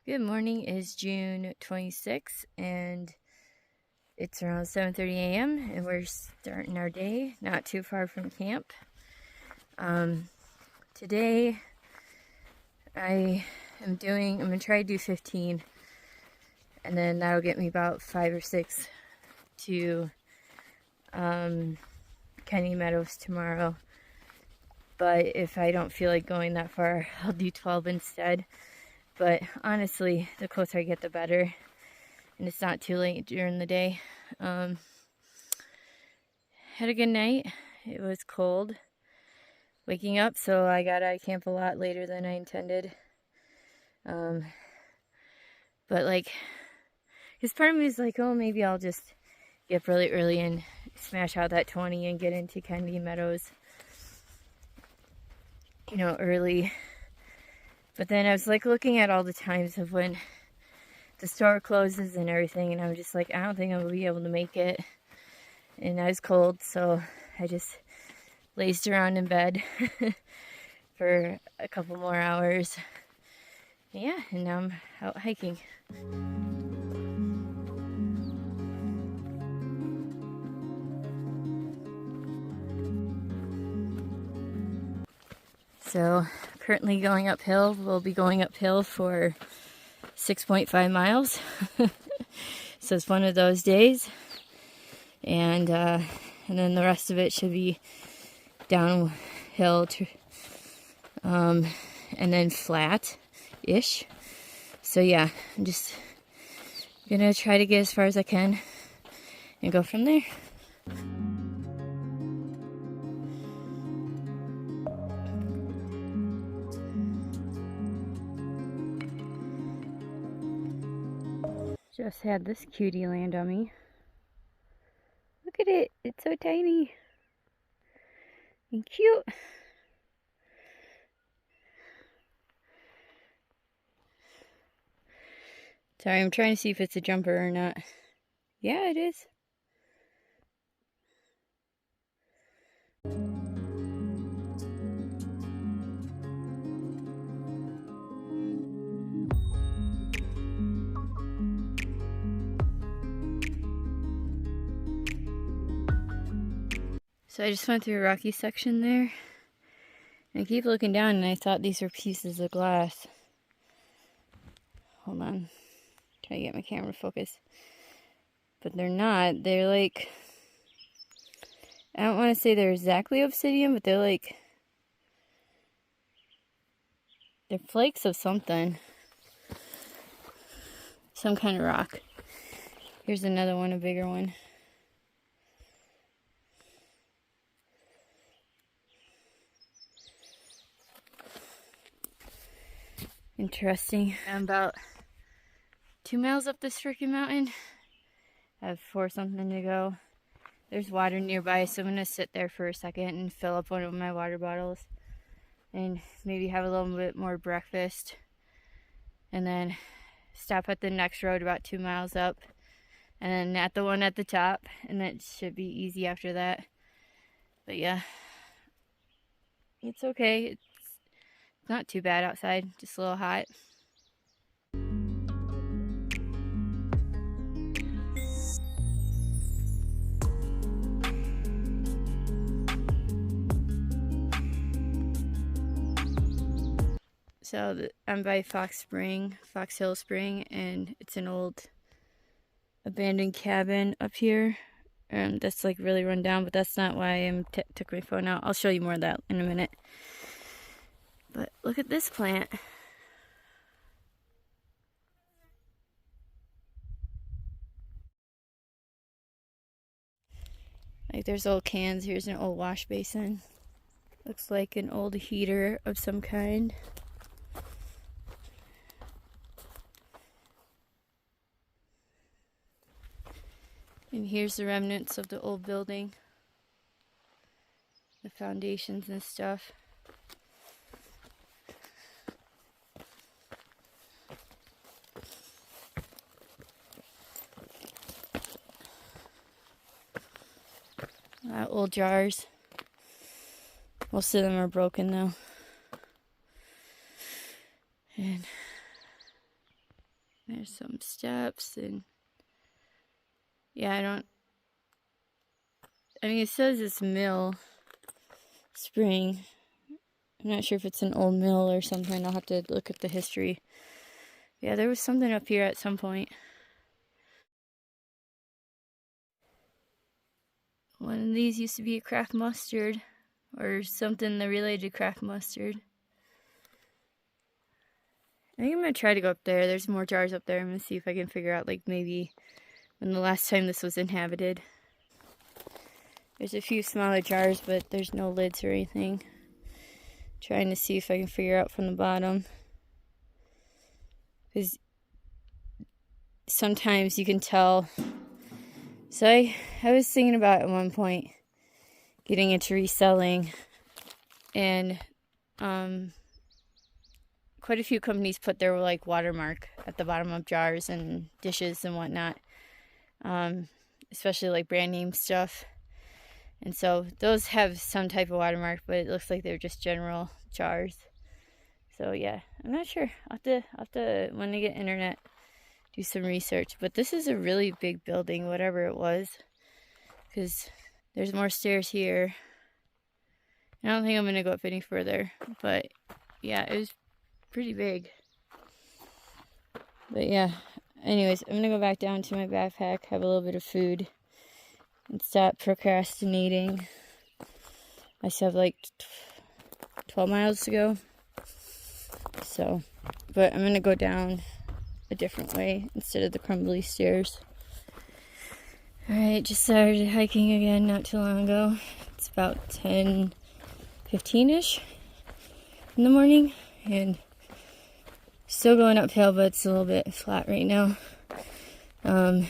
Good morning. Is June 26th and it's around 7:30 a.m. and we're starting our day not too far from camp. Today I'm gonna try to do 15 and then that'll get me about 5 or 6 to Meadows tomorrow. But if I don't feel like going that far, I'll do 12 instead. But honestly, the closer I get, the better. And it's not too late during the day. Had a good night. It was cold waking up, so I got out of camp a lot later than I intended. But like, because part of me is like, oh, maybe I'll just get up really early and smash out that 20 and get into Kennedy Meadows, you know, early. But then I was like looking at all the times of when the store closes and everything, and I'm just like, I don't think I'm gonna be able to make it. And I was cold, so I just lazed around in bed for a couple more hours. Yeah, and now I'm out hiking. So currently going uphill. We'll be going uphill for 6.5 miles. So it's one of those days. And then the rest of it should be downhill to, and then flat-ish. So yeah, I'm just gonna try to get as far as I can and go from there. Just had this cutie land on me. Look at it, it's so tiny and cute. Sorry, I'm trying to see if it's a jumper or not. Yeah, it is. So I just went through a rocky section there. And I keep looking down and I thought these were pieces of glass. Hold on. Try to get my camera focused. But they're not. They're like, I don't want to say they're exactly obsidian, but they're flakes of something. Some kind of rock. Here's another one, a bigger one. Interesting. I'm about 2 miles up this freaking mountain. I have 4 something to go. There's water nearby, so I'm gonna sit there for a second and fill up one of my water bottles and maybe have a little bit more breakfast and then stop at the next road about 2 miles up and then at the one at the top, and that should be easy after that. But yeah, it's okay. It's not too bad outside, just a little hot. So I'm by Fox Hill Spring, and it's an old abandoned cabin up here. That's like really run down, but that's not why I took my phone out. I'll show you more of that in a minute. But look at this plant. Like there's old cans. Here's an old wash basin. Looks like an old heater of some kind. And here's the remnants of the old building. The foundations and stuff. Old jars. Most of them are broken though. And There's some steps, and yeah, I mean, it says it's mill spring. I'm not sure if it's an old mill or something. I'll have to look at the history. Yeah, there was something up here at some point. One of these used to be a craft mustard, or something that related to craft mustard. I think I'm gonna try to go up there. There's more jars up there. I'm gonna see if I can figure out, like, maybe when the last time this was inhabited. There's a few smaller jars, but there's no lids or anything. Trying to see if I can figure out from the bottom. Because sometimes you can tell. So I was thinking about at one point getting into reselling, and quite a few companies put their, like, watermark at the bottom of jars and dishes and whatnot, especially like brand name stuff. And so those have some type of watermark, but it looks like they're just general jars. So yeah, I'm not sure. I'll have to, when I get internet, do some research. But this is a really big building, whatever it was, because there's more stairs here. I don't think I'm going to go up any further, but yeah, it was pretty big. But yeah, anyways, I'm going to go back down to my backpack, have a little bit of food, and stop procrastinating. I still have like 12 miles to go. So, but I'm going to go down a different way instead of the crumbly stairs. Alright, just started hiking again not too long ago. It's about 10:15-ish in the morning, and still going uphill, but it's a little bit flat right now. I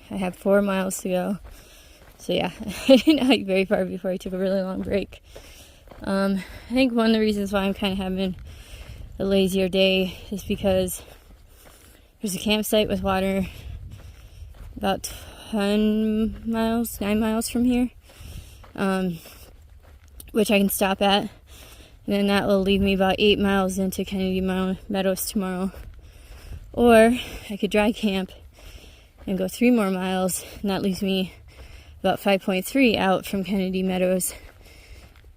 have 4 miles to go. So yeah, I didn't hike very far before I took a really long break. I think one of the reasons why I'm kind of having a lazier day is because there's a campsite with water about 9 miles from here, which I can stop at, and then that will leave me about 8 miles into Kennedy Meadows tomorrow. Or I could dry camp and go 3 more miles, and that leaves me about 5.3 out from Kennedy Meadows.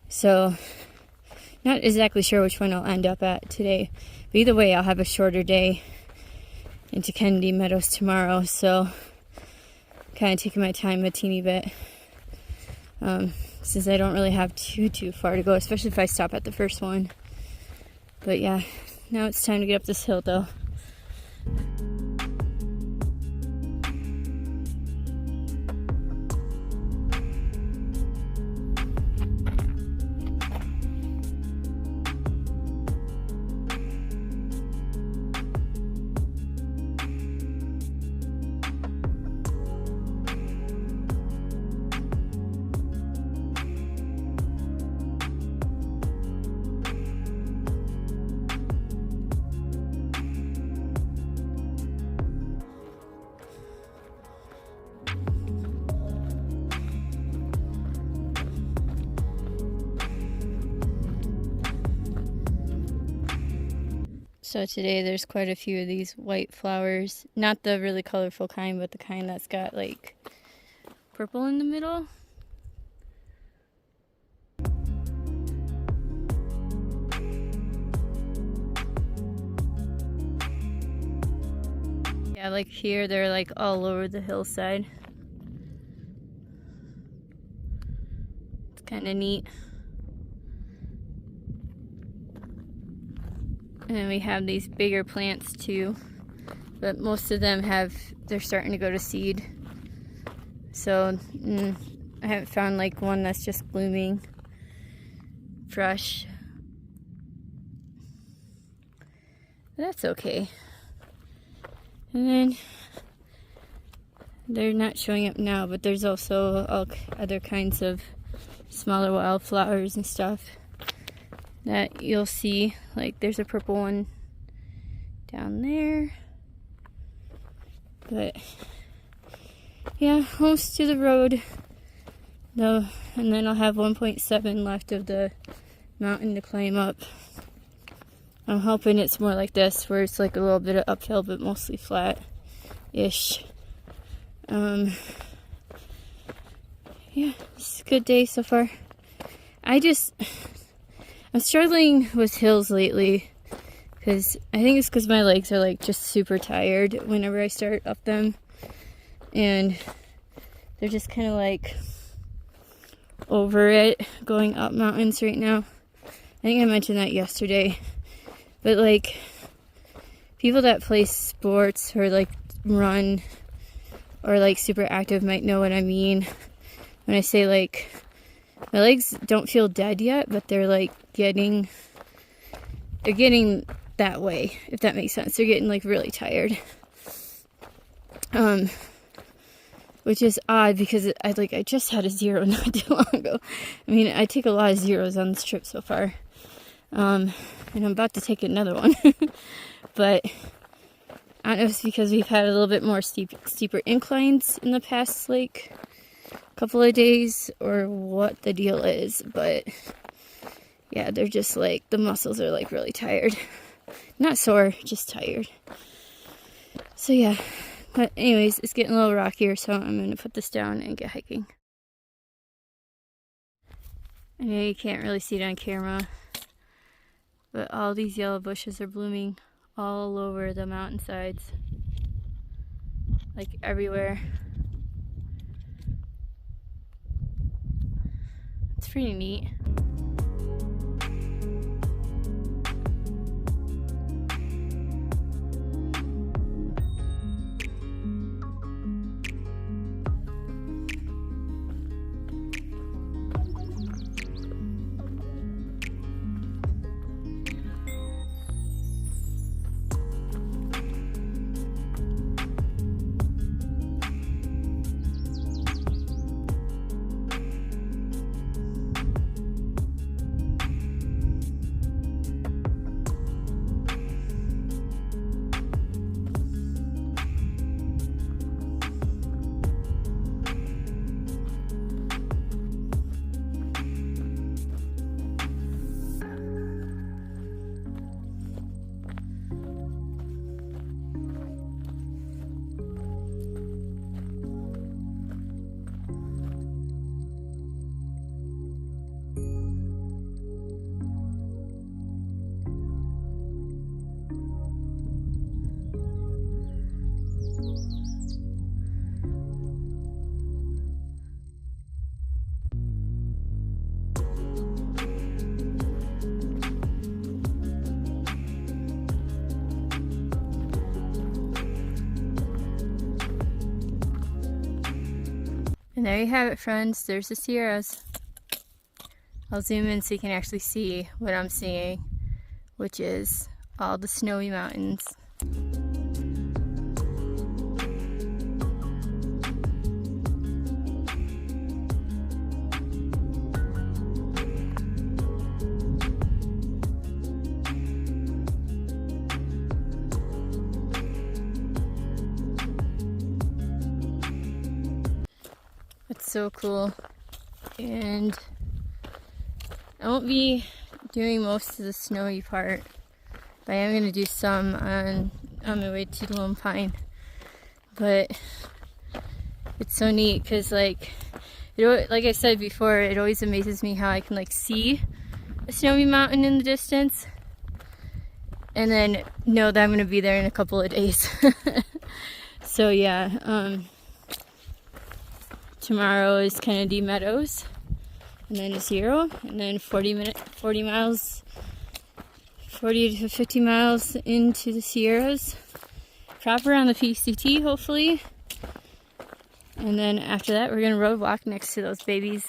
So not exactly sure which one I'll end up at today, but either way I'll have a shorter day into Kennedy Meadows tomorrow. So kind of taking my time a teeny bit, since I don't really have too far to go, especially if I stop at the first one. But yeah, now it's time to get up this hill though. So today there's quite a few of these white flowers. Not the really colorful kind, but the kind that's got like purple in the middle. Yeah, like here they're like all over the hillside. It's kind of neat. And then we have these bigger plants too, but most of them they're starting to go to seed. So I haven't found like one that's just blooming fresh. But that's okay. And then they're not showing up now, but there's also all other kinds of smaller wildflowers and stuff that you'll see. Like there's a purple one down there. But yeah, almost to the road though, and then I'll have 1.7 left of the mountain to climb up. I'm hoping it's more like this, where it's like a little bit of uphill, but mostly flat-ish. Yeah, it's a good day so far. I'm struggling with hills lately, because I think it's because my legs are like just super tired whenever I start up them, and they're just kind of like over it going up mountains right now. I think I mentioned that yesterday, but like people that play sports or like run or like super active might know what I mean when I say like my legs don't feel dead yet, but they're like getting that way, if that makes sense. They're getting like really tired, which is odd because I just had a 0 not too long ago. I mean, I take a lot of 0s on this trip so far, and I'm about to take another one. But I don't know if it's because we've had a little bit more steeper inclines in the past like couple of days or what the deal is, but yeah, they're just like, the muscles are like really tired. Not sore, just tired. So yeah, but anyways, it's getting a little rockier, so I'm going to put this down and get hiking. I know you can't really see it on camera, but all these yellow bushes are blooming all over the mountainsides. Like everywhere. It's pretty neat. And there you have it, friends. There's the Sierras. I'll zoom in so you can actually see what I'm seeing, which is all the snowy mountains. It's so cool. And I won't be doing most of the snowy part, but I am going to do some on my way to Lone Pine. But it's so neat because like I said before, it always amazes me how I can like see a snowy mountain in the distance and then know that I'm going to be there in a couple of days. So yeah, tomorrow is Kennedy Meadows, and then 0, and then 40 to 50 miles into the Sierras, proper on the PCT hopefully, and then after that we're gonna road walk next to those babies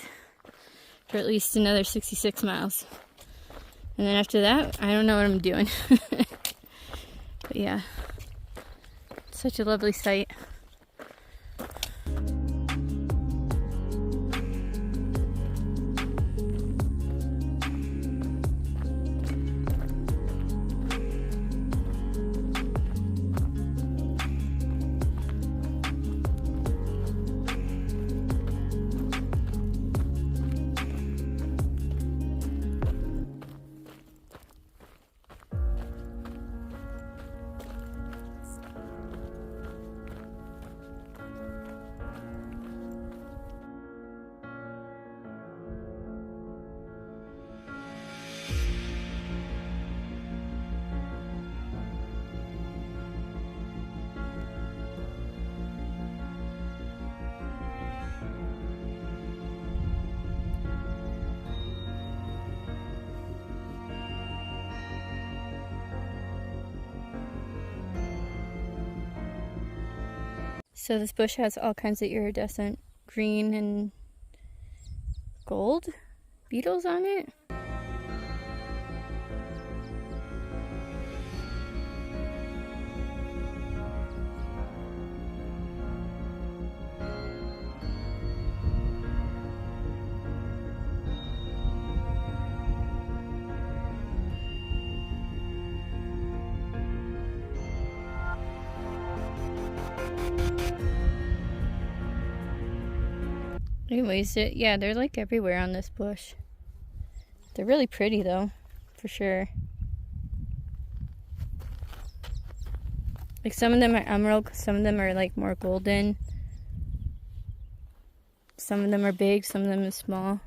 for at least another 66 miles, and then after that I don't know what I'm doing. But yeah, such a lovely sight. So this bush has all kinds of iridescent green and gold beetles on it. Anyways, yeah, they're like everywhere on this bush. They're really pretty though, for sure. Like some of them are emerald, some of them are like more golden. Some of them are big, some of them are small.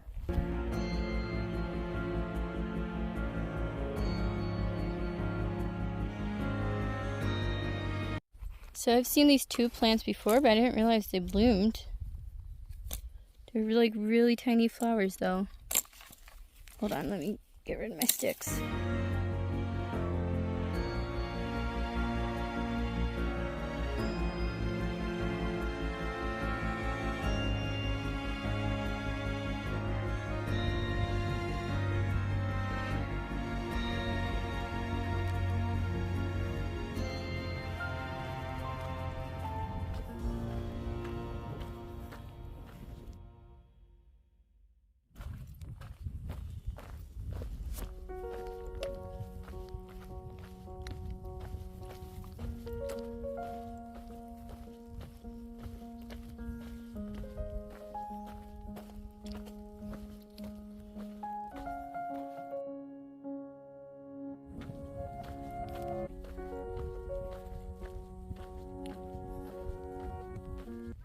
So I've seen these two plants before, but I didn't realize they bloomed. They're like really tiny flowers though. Hold on, let me get rid of my sticks.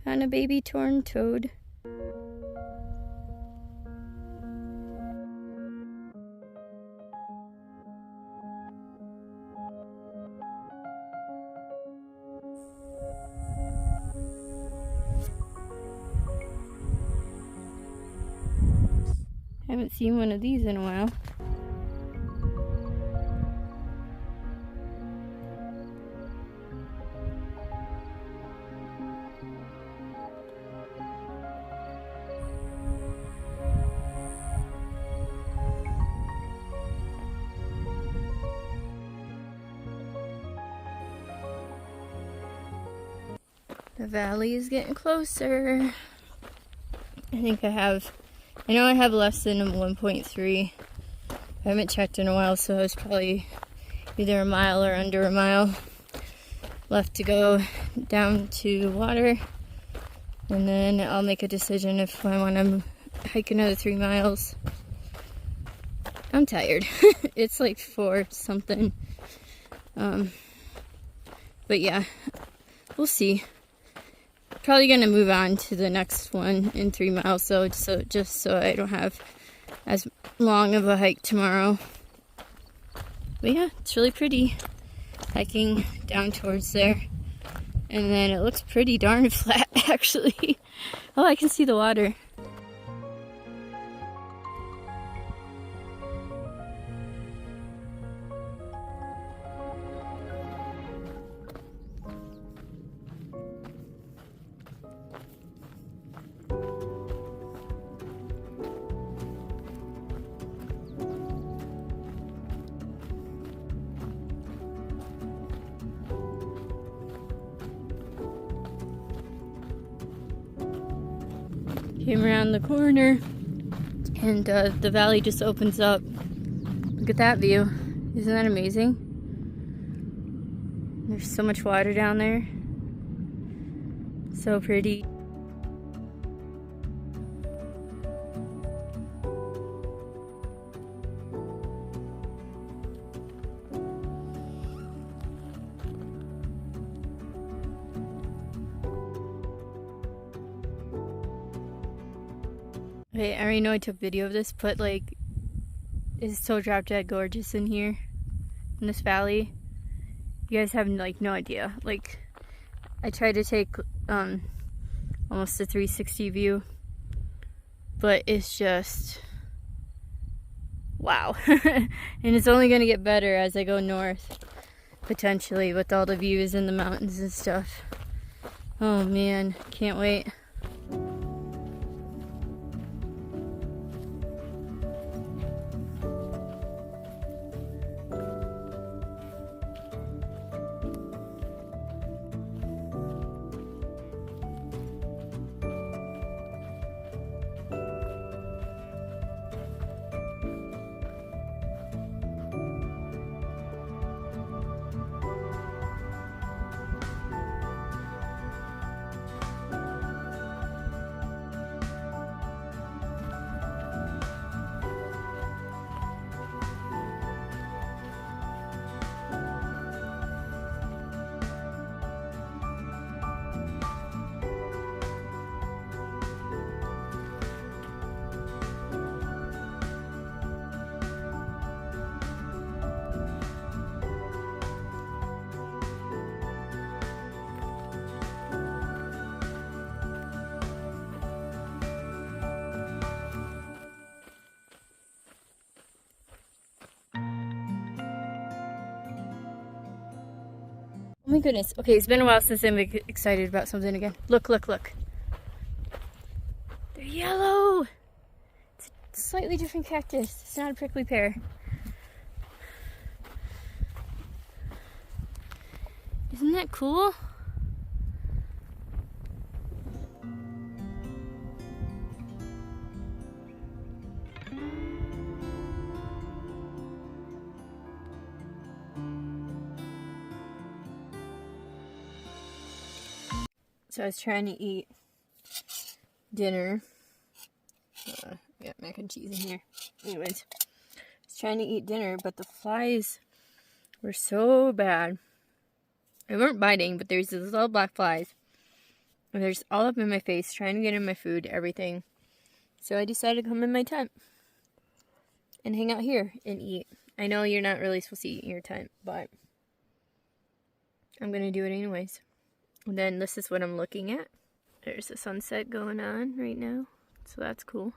And a baby torn toad. Haven't seen one of these in a while. The valley is getting closer. I know I have less than 1.3. I haven't checked in a while, so it's probably either a mile or under a mile left to go down to water. And then I'll make a decision if I want to hike another 3 miles. I'm tired. It's like 4 something. But yeah, we'll see. Probably gonna move on to the next one in 3 miles, so just so I don't have as long of a hike tomorrow. But yeah, it's really pretty hiking down towards there, and then it looks pretty darn flat actually. Oh, I can see the water. Came around the corner and the valley just opens up. Look at that view. Isn't that amazing? There's so much water down there. So pretty. Okay, I already know I took video of this, but like, it's so drop dead gorgeous in here, in this valley. You guys have like no idea. Like, I tried to take almost a 360 view, but it's just wow. And it's only gonna get better as I go north, potentially, with all the views and the mountains and stuff. Oh man, can't wait. Oh my goodness. Okay, it's been a while since I'm excited about something again. Look, look, look. They're yellow. It's a slightly different cactus. It's not a prickly pear. Isn't that cool? So I was trying to eat dinner. I got mac and cheese in here. Anyways, I was trying to eat dinner, but the flies were so bad. They weren't biting, but there's these little black flies. And they're just all up in my face, trying to get in my food, everything. So I decided to come in my tent and hang out here and eat. I know you're not really supposed to eat in your tent, but I'm going to do it anyways. And then this is what I'm looking at. There's the sunset going on right now, so that's cool.